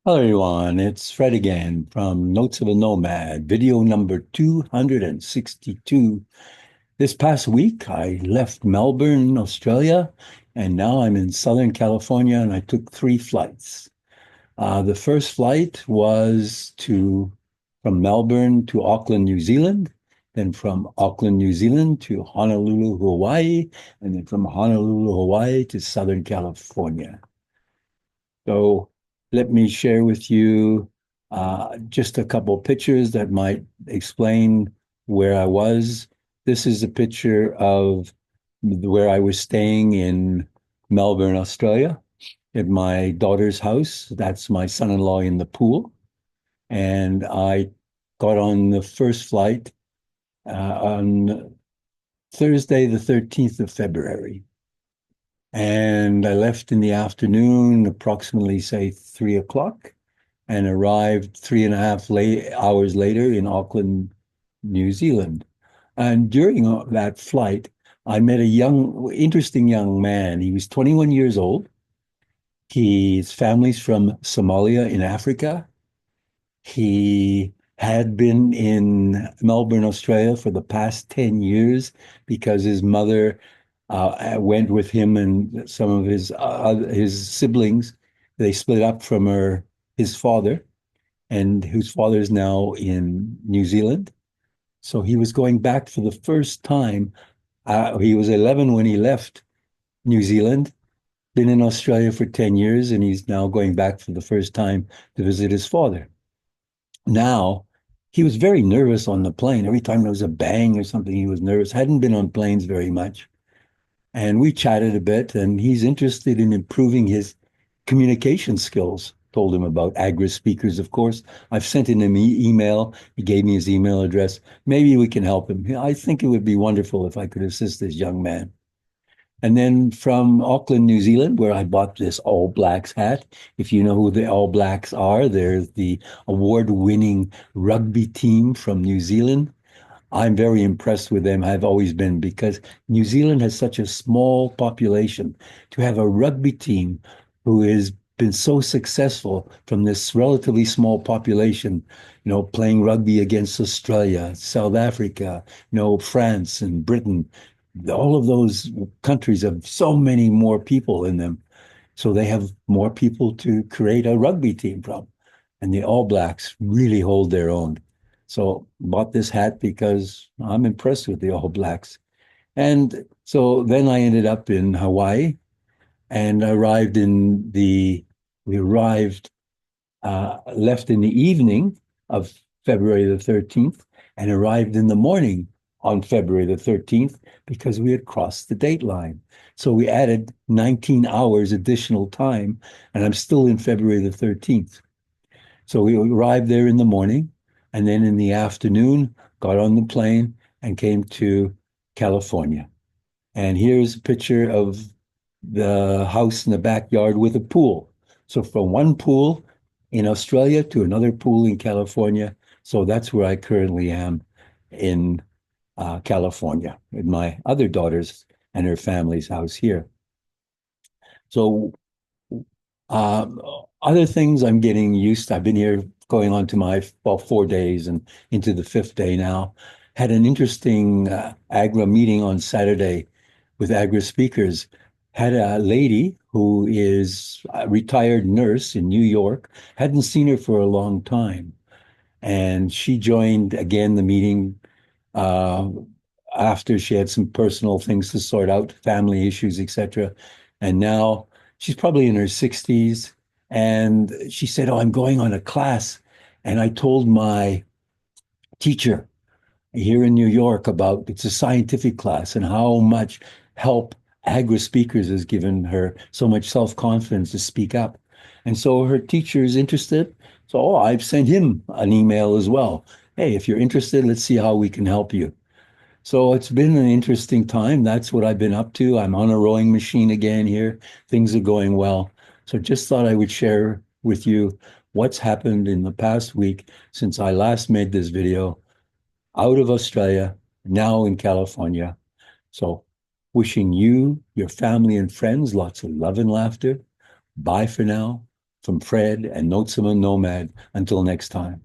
Hello everyone, it's Fred again from Notes of a Nomad, video number 262. This past week, I left Melbourne, Australia, and now I'm in Southern California, and I took three flights. The first flight was from Melbourne to Auckland, New Zealand, then from Auckland, New Zealand to Honolulu, Hawaii, and then from Honolulu, Hawaii to Southern California. So let me share with you just a couple pictures that might explain where I was. This is a picture of where I was staying in Melbourne, Australia, at my daughter's house. That's my son-in-law in the pool. And I got on the first flight on Thursday, the 13th of February. And I left in the afternoon, approximately, say, 3 o'clock, and arrived hours later in Auckland, New Zealand. And during that flight, I met a interesting young man. He was 21 years old. His family's from Somalia in Africa. He had been in Melbourne, Australia for the past 10 years because his mother went with him and some of his siblings. They split up from his father, and whose father is now in New Zealand. So he was going back for the first time. He was 11 when he left New Zealand, been in Australia for 10 years, and he's now going back for the first time to visit his father. Now, he was very nervous on the plane. Every time there was a bang or something, he was nervous. Hadn't been on planes very much. And we chatted a bit, and he's interested in improving his communication skills. Told him about Agora Speakers, of course. I've sent him an email. He gave me his email address. Maybe we can help him. I think it would be wonderful if I could assist this young man. And then from Auckland, New Zealand, where I bought this All Blacks hat. If you know who the All Blacks are, they're the award-winning rugby team from New Zealand. I'm very impressed with them. I've always been because New Zealand has such a small population. To have a rugby team who has been so successful from this relatively small population, playing rugby against Australia, South Africa, France and Britain, all of those countries have so many more people in them. So they have more people to create a rugby team from. And the All Blacks really hold their own. So bought this hat because I'm impressed with the All Blacks. And so then I ended up in Hawaii and we arrived, left in the evening of February the 13th and arrived in the morning on February the 13th because we had crossed the date line. So we added 19 hours additional time, and I'm still in February the 13th. So we arrived there in the morning, and then in the afternoon, got on the plane and came to California. And here's a picture of the house in the backyard with a pool. So from one pool in Australia to another pool in California. So that's where I currently am in California with my other daughters and her family's house here. So um, other things I'm getting used to. I've been here going on to my 4 days and into the fifth day now. Had an interesting Agra meeting on Saturday with Agora Speakers. Had a lady who is a retired nurse in New York. Hadn't seen her for a long time. And she joined again the meeting uh, after she had some personal things to sort out, family issues, etc. And now she's probably in her 60s. And she said, "Oh, I'm going on a class." And I told my teacher here in New York about it's a scientific class and how much help Agora Speakers has given her so much self-confidence to speak up. And so her teacher is interested. So I've sent him an email as well. Hey, if you're interested, let's see how we can help you. So it's been an interesting time. That's what I've been up to. I'm on a rowing machine again here. Things are going well. So just thought I would share with you what's happened in the past week since I last made this video out of Australia, now in California. So wishing you, your family, and friends lots of love and laughter. Bye for now. from Fred and Notes of a Nomad. Until next time.